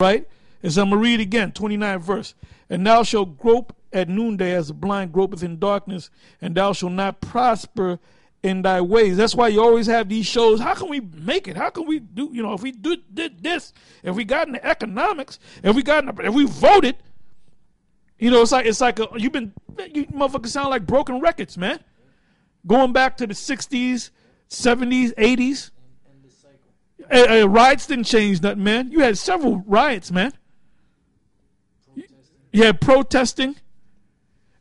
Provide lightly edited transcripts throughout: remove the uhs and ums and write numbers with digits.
right? And so I'm going to read again, 29th verse. And thou shalt grope at noonday as the blind gropeth in darkness, and thou shalt not prosper in thy ways. That's why you always have these shows. How can we make it? How can we do, if we did this, if we got in the economics, if we voted, it's like you motherfuckers sound like broken records, man. Going back to the 60s, 70s, 80s. Riots didn't change nothing, man. You had several riots, man. You had protesting.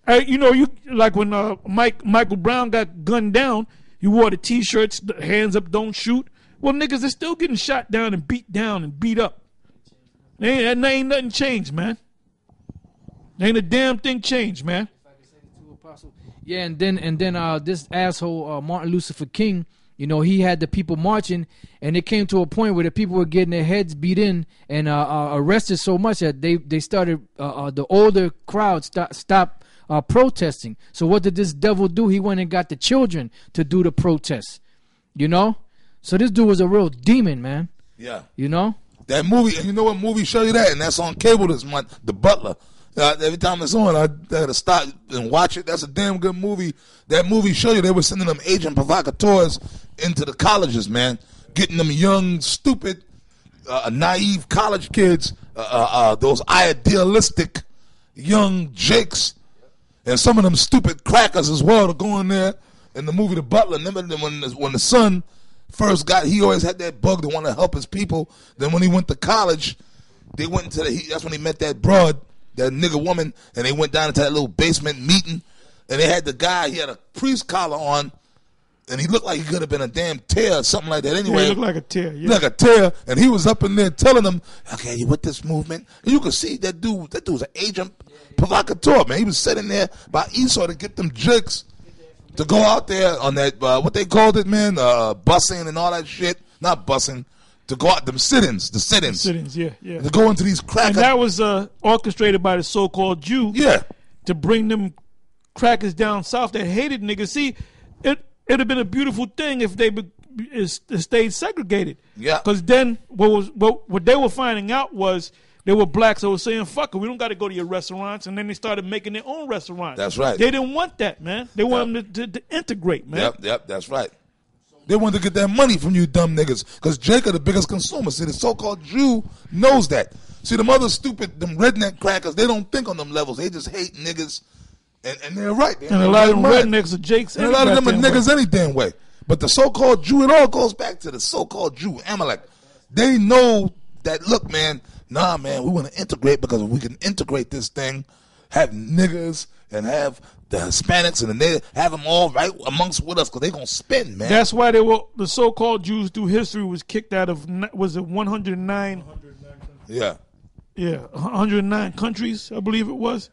You like when Michael Brown got gunned down, you wore the T-shirts, hands up, don't shoot. Well, niggas are still getting shot down and beat up. Ain't nothing changed, man. Ain't a damn thing changed, man. Yeah, and then this asshole Martin Luther King, he had the people marching, and it came to a point where the people were getting their heads beat in and arrested so much that they started the older crowd stopped protesting. So what did this devil do? He went and got the children to do the protests. So this dude was a real demon, man. Yeah. That movie, and you know what movie show you that? And that's on cable this month, The Butler. Every time it's on, I gotta stop and watch it. That's a damn good movie. That movie show you they were sending them agent provocateurs into the colleges, man, getting them young, stupid, naive college kids, those idealistic young jakes, and some of them stupid crackers as well to go in there. In the movie The Butler, remember when the son first he always had that bug to want to help his people. Then when he went to college, they went into that's when he met that broad, that nigga woman, and they went down into that little basement meeting, and they had the guy, he had a priest collar on, and he looked like he could have been a damn tear or something like that. Anyway, he looked like a tear. Yeah. Like a tear, and he was up in there telling them, okay, you with this movement? And you could see that dude's an agent provocateur, man. He was sitting there by Esau to get them jigs to go out there on that, what they called it, man, busing and all that shit. Not busing. To go out, the sit-ins. Yeah. To go into these crackers. And that was orchestrated by the so-called Jew. Yeah. To bring them crackers down south that hated niggas. See, it'd have been a beautiful thing if they stayed segregated. Yeah. Because then what they were finding out was there were blacks that were saying, fuck it, we don't got to go to your restaurants. And then they started making their own restaurants. That's right. They didn't want that, man. They wanted them to integrate, man. Yep, that's right. They wanted to get that money from you dumb niggas. Because Jake are the biggest consumer. See, the so-called Jew knows that. See, them other stupid, them redneck crackers, they don't think on them levels. They just hate niggas. And they're right. And a lot of them rednecks are Jakes. And a lot of them are niggas any damn way. But the so-called Jew, it all goes back to the so-called Jew, Amalek. They know that, look, man, we want to integrate because if we can integrate this thing, have niggas and have the Hispanics and they have them all right amongst with us because they're going to spend, man. That's why the so-called Jews through history was kicked out of, was it 109? Yeah. Yeah, 109 countries, I believe it was.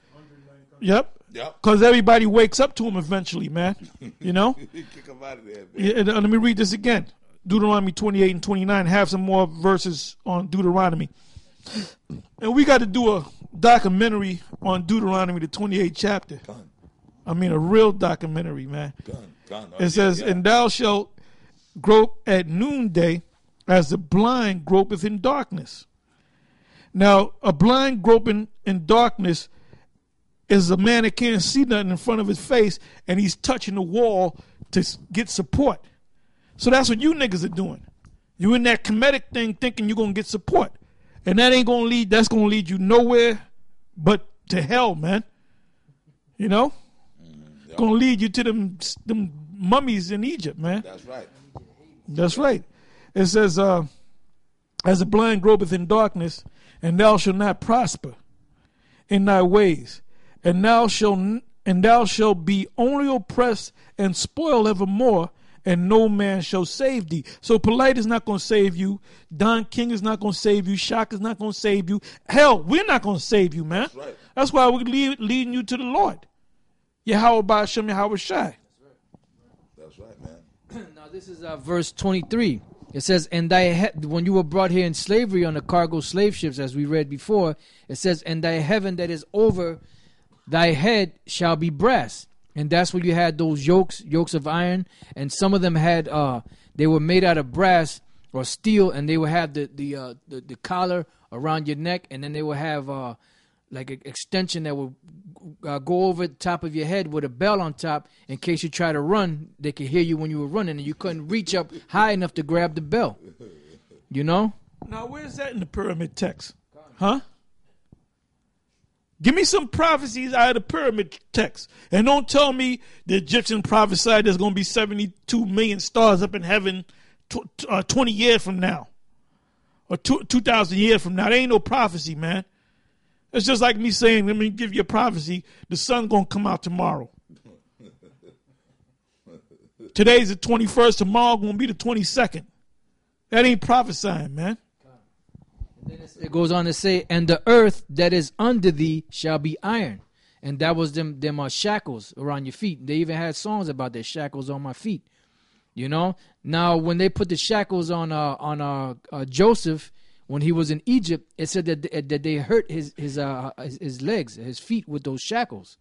Yep. Because everybody wakes up to them eventually, man. Kick them out of there, man. Yeah, let me read this again. Deuteronomy 28 and 29. Have some more verses on Deuteronomy. And we got to do a documentary on Deuteronomy, the 28th chapter. I mean, a real documentary, man. It says, and thou shalt grope at noonday as the blind gropeth in darkness. Now, a blind groping in darkness is a man that can't see nothing in front of his face, and he's touching the wall to get support. So that's what you niggas are doing. You in that comedic thing thinking you're going to get support. And that's going to lead you nowhere but to hell, man. It's going to lead you to them mummies in Egypt, man. That's right. It says, as a blind gropeth in darkness, and thou shalt not prosper in thy ways, and thou shalt be only oppressed and spoiled evermore, and no man shall save thee. So Polite is not going to save you. Don King is not going to save you. Shock is not going to save you. Hell, we're not going to save you, man. That's why we're leading you to the Lord. Yahweh Ba'ashem Yahweh Shai. That's right, man. Now this is verse 23. It says, and when you were brought here in slavery on the cargo slave ships, as we read before, it says, and thy heaven that is over thy head shall be brass. And that's where you had those yokes of iron, and some of them had they were made out of brass or steel, and they would have the collar around your neck, and then they would have like an extension that would go over the top of your head with a bell on top. In case you try to run, they could hear you when you were running, and you couldn't reach up high enough to grab the bell. You know? Now, where's that in the pyramid text? Huh? Give me some prophecies out of the pyramid text. And don't tell me the Egyptian prophesied there's going to be 72 million stars up in heaven 20 years from now. Or 2,000 years from now. There ain't no prophecy, man. It's just like me saying, let me give you a prophecy. The sun's going to come out tomorrow. Today's the 21st. Tomorrow going to be the 22nd. That ain't prophesying, man. Then it goes on to say, and the earth that is under thee shall be iron. And that was them shackles around your feet. They even had songs about their shackles on my feet. You know? Now, when they put the shackles on Joseph, when he was in Egypt, it said that they hurt his legs, his feet with those shackles.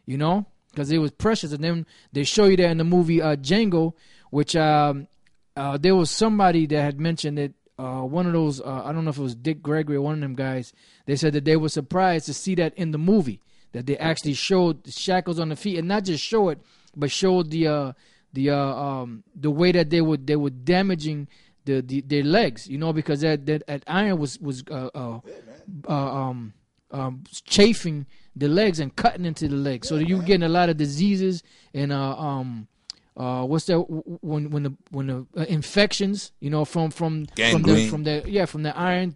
You know? Because it was precious. And then they show you that in the movie Django, which there was somebody that had mentioned that one of those, I don't know if it was Dick Gregory or one of them guys, they said that they were surprised to see that in the movie, that they actually showed the shackles on the feet, and not just show it, but showed the way that they were damaging their legs, you know, because that iron was chafing the legs and cutting into the legs, so that you were getting a lot of diseases and what's that when the infections, you know, from the iron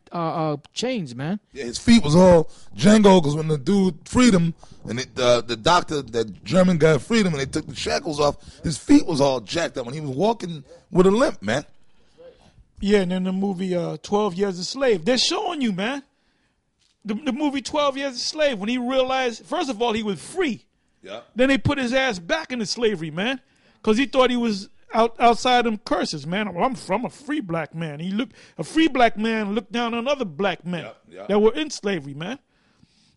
chains, man. Yeah, his feet was all Django because when the dude freed him and the doctor, that German guy, freed him and they took the shackles off, his feet was all jacked up when he was walking with a limp, man. Yeah, and then the movie 12 Years a Slave, they're showing you, man. The movie 12 Years a Slave, when he realized, first of all, he was free. Yeah. Then they put his ass back into slavery, man. Because he thought he was outside them curses, man. Well, I'm from a free black man. A free black man looked down on other black men that were in slavery, man.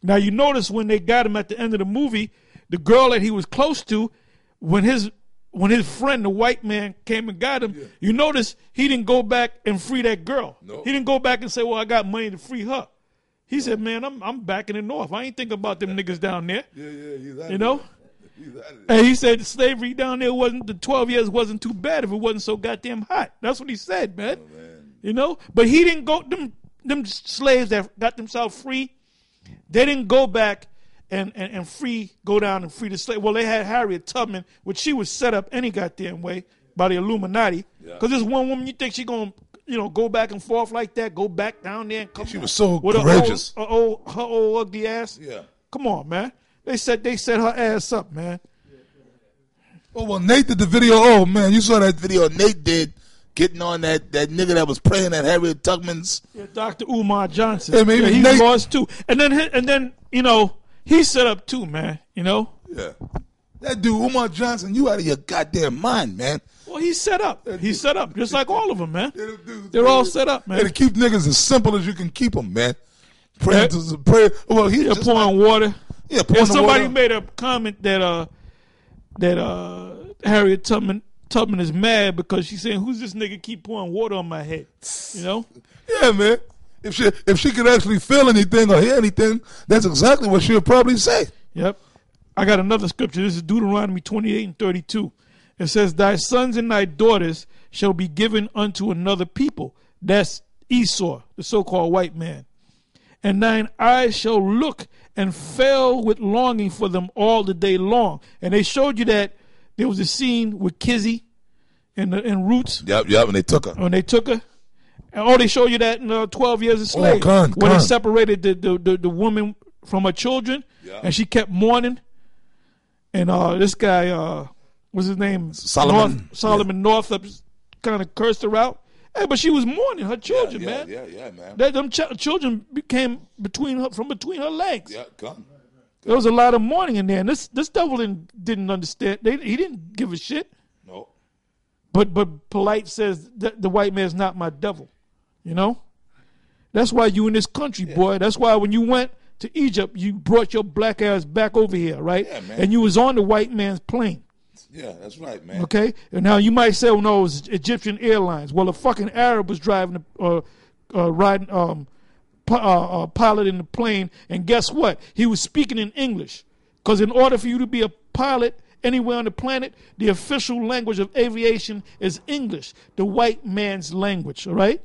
Now, you notice when they got him at the end of the movie, the girl that he was close to, when his friend, the white man, came and got him, you notice he didn't go back and free that girl. No. He didn't go back and say, well, I got money to free her. He said, man, I'm back in the north. I ain't thinking about them niggas down there. You know? And he said slavery down there the 12 years wasn't too bad if it wasn't so goddamn hot. That's what he said, man. Oh, man. You know? But he didn't go, them slaves that got themselves free, they didn't go back and go down and free the slave. Well, they had Harriet Tubman, which she was set up any goddamn way by the Illuminati. Because this one woman, you think she going to, go back and forth like that, go back down there and come. She was so courageous. Her old ugly ass. Yeah. Come on, man. They set her ass up, man. Oh, well, Nate did the video. Oh, man, you saw that video Nate did getting on that nigga that was praying at Harriet Tubman's. Yeah, Dr. Umar Johnson. Yeah, he lost too. And then he set up too, man, Yeah. That dude, Umar Johnson, you out of your goddamn mind, man. Well, he's set up. He's set up, just like all of them, man. They're all set up, man. And to keep niggas as simple as you can keep them, man. Pray. Well, he's just pouring water. Yeah, pouring and somebody water. made a comment that Harriet Tubman is mad because she's saying, "Who's this nigga keep pouring water on my head?" You know? Yeah, man. If she could actually feel anything or hear anything, that's exactly what she would probably say. Yep. I got another scripture. This is Deuteronomy 28:32. It says, "Thy sons and thy daughters shall be given unto another people." That's Esau, the so-called white man. "And thine eyes shall look and fail with longing for them all the day long." And they showed you that there was a scene with Kizzy and Roots. Yep, and they took her. And they showed you that in 12 Years a Slave. When they separated the woman from her children, and she kept mourning. And this guy, what's his name? Solomon Northup kind of cursed her out. Hey, but she was mourning her children, man. Yeah, man. Them children came between her legs. Yeah, come. There was a lot of mourning in there, and this devil didn't understand. He didn't give a shit. No. But Polite says that the white man's not my devil. You know, that's why you in this country, boy. That's why when you went to Egypt, you brought your black ass back over here, right? Yeah, man. And you was on the white man's plane. Yeah, that's right, man. Okay, and now you might say, "Oh no, it was Egyptian Airlines." Well, a fucking Arab was driving, riding, piloting the plane, and guess what? He was speaking in English. Because in order for you to be a pilot anywhere on the planet, the official language of aviation is English, the white man's language, all right?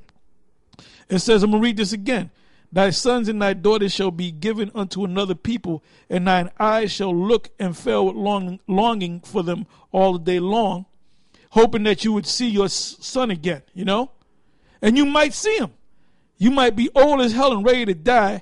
It says, I'm going to read this again. Thy sons and thy daughters shall be given unto another people, and thine eyes shall look and fail with longing for them all the day long, hoping that you would see your son again, you know? And you might see him. You might be old as hell and ready to die,